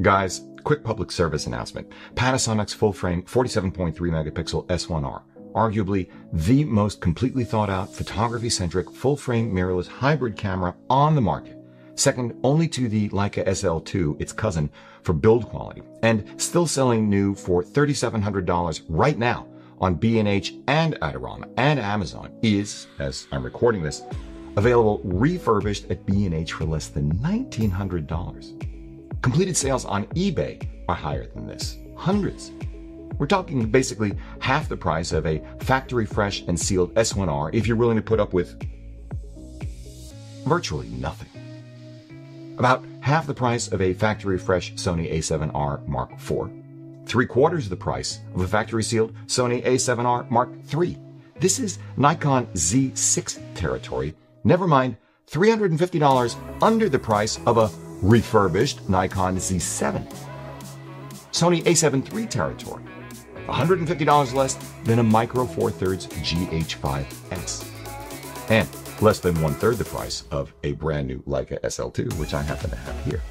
Guys, quick public service announcement. Panasonic's full-frame 47.3 megapixel S1R, arguably the most completely thought-out, photography-centric, full-frame mirrorless hybrid camera on the market, second only to the Leica SL2, its cousin, for build quality, and still selling new for $3,700 right now on B&H and Adorama and Amazon, is, as I'm recording this, available refurbished at B&H for less than $1,900. Completed sales on eBay are higher than this, hundreds. We're talking basically half the price of a factory fresh and sealed S1R if you're willing to put up with virtually nothing. About half the price of a factory fresh Sony A7R Mark IV. 3/4 the price of a factory sealed Sony A7R Mark III. This is Nikon Z6 territory. Never mind $350 under the price of a refurbished Nikon Z7. Sony A7 III territory. $150 less than a Micro Four Thirds GH5S. And less than 1/3 the price of a brand new Leica SL2, which I happen to have here.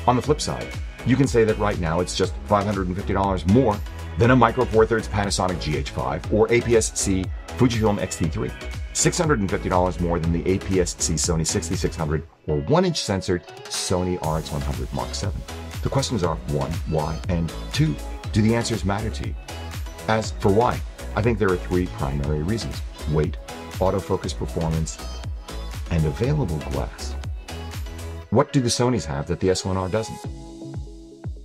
On the flip side, you can say that right now it's just $550 more than a Micro Four Thirds Panasonic GH5 or APS-C Fujifilm X-T3. $650 more than the APS-C Sony 6600 or 1-inch censored Sony RX100 Mark VII. The questions are 1, why, and 2, do the answers matter to you? As for why, I think there are 3 primary reasons: weight, autofocus performance, and available glass. What do the Sonys have that the S1R doesn't?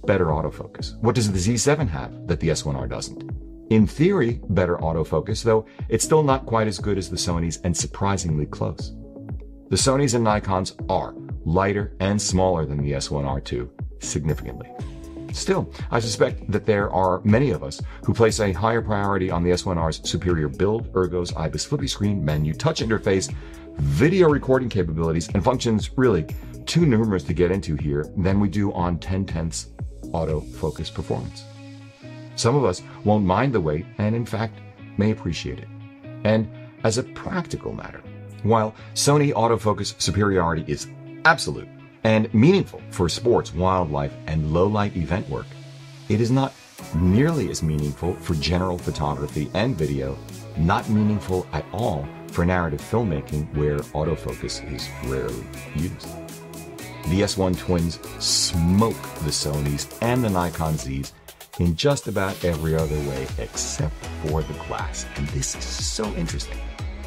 Better autofocus. What does the Z7 have that the S1R doesn't? In theory, better autofocus, though it's still not quite as good as the Sonys and surprisingly close. The Sonys and Nikons are lighter and smaller than the S1R too, significantly. Still, I suspect that there are many of us who place a higher priority on the S1R's superior build, Ergo's IBIS flippy screen, menu, touch interface, video recording capabilities, and functions really too numerous to get into here than we do on 10/10ths autofocus performance. Some of us won't mind the weight and, in fact, may appreciate it. And as a practical matter, while Sony autofocus superiority is absolute and meaningful for sports, wildlife, and low-light event work, it is not nearly as meaningful for general photography and video, not meaningful at all for narrative filmmaking where autofocus is rarely used. The S1 twins smoke the Sonys and the Nikon Zs in just about every other way except for the glass. And this is so interesting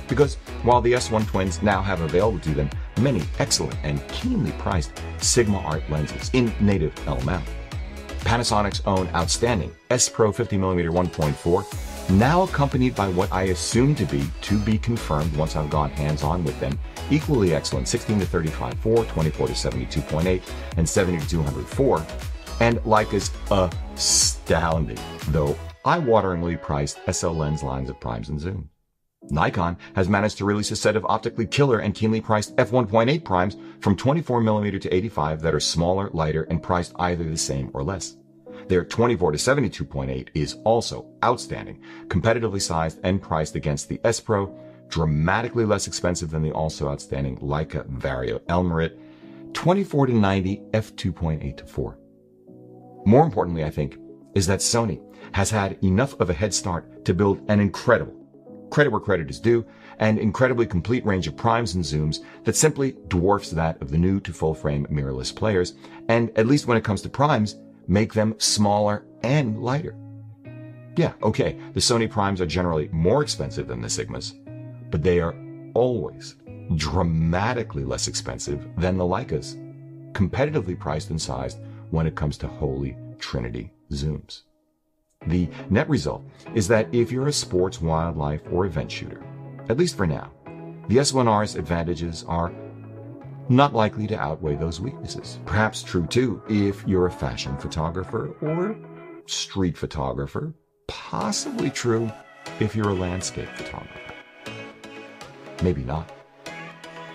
because while the S1 twins now have available to them many excellent and keenly priced Sigma Art lenses in native L mount, Panasonic's own outstanding S Pro 50mm 1.4, now accompanied by what I assume to be confirmed once I've gone hands-on with them, equally excellent 16-35-4, 24-72.8, and 70-200-4, and Leica's astounding, though eye-wateringly priced SL lens lines of primes and zoom. Nikon has managed to release a set of optically killer and keenly priced f1.8 primes from 24mm to 85 that are smaller, lighter, and priced either the same or less. Their 24-72.8 is also outstanding, competitively sized and priced against the S Pro, dramatically less expensive than the also outstanding Leica Vario Elmarit 24-90 f2.8 to 4. More importantly, I think, is that Sony has had enough of a head start to build an incredible, credit where credit is due, and incredibly complete range of primes and zooms that simply dwarfs that of the new to full-frame mirrorless players, and at least when it comes to primes, make them smaller and lighter. Yeah, okay, the Sony primes are generally more expensive than the Sigmas, but they are always dramatically less expensive than the Leicas, competitively priced and sized when it comes to Holy Trinity zooms. The net result is that if you're a sports, wildlife, or event shooter, at least for now, the S1R's advantages are not likely to outweigh those weaknesses. Perhaps true too if you're a fashion photographer or street photographer, possibly true if you're a landscape photographer. Maybe not.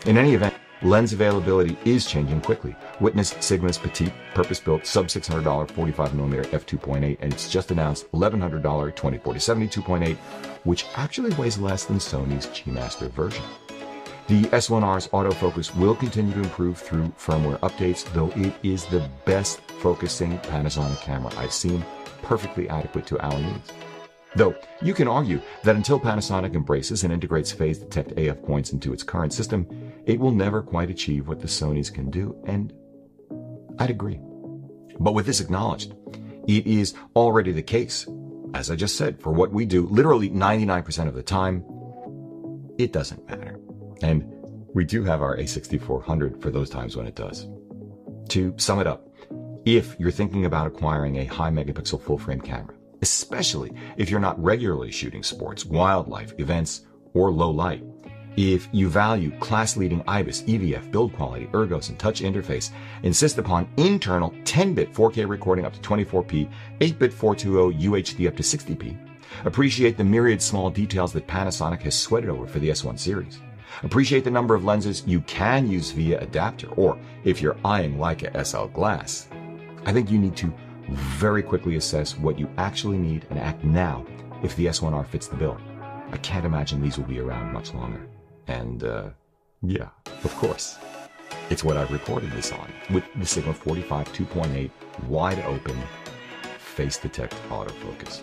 In any event, lens availability is changing quickly. Witness Sigma's petite, purpose-built, sub-$600 45mm f2.8, and it's just announced $1,100 24-72.8, which actually weighs less than Sony's G-Master version. The S1R's autofocus will continue to improve through firmware updates, though it is the best focusing Panasonic camera I've seen, perfectly adequate to our needs. Though you can argue that until Panasonic embraces and integrates phase detect AF points into its current system, it will never quite achieve what the Sonys can do, and I'd agree. But with this acknowledged, it is already the case. As I just said, for what we do, literally 99% of the time, it doesn't matter. And we do have our A6400 for those times when it does. To sum it up, if you're thinking about acquiring a high megapixel full frame camera, especially if you're not regularly shooting sports, wildlife, events, or low light, if you value class-leading IBIS, EVF, build quality, ergos, and touch interface, insist upon internal 10-bit 4K recording up to 24p, 8-bit 420 UHD up to 60p, appreciate the myriad small details that Panasonic has sweated over for the S1 series, appreciate the number of lenses you can use via adapter, or if you're eyeing Leica SL glass, I think you need to very quickly assess what you actually need and act now if the S1R fits the bill. I can't imagine these will be around much longer. And, yeah, of course, it's what I've recorded this on, with the Sigma 45 2.8 wide open face detect autofocus.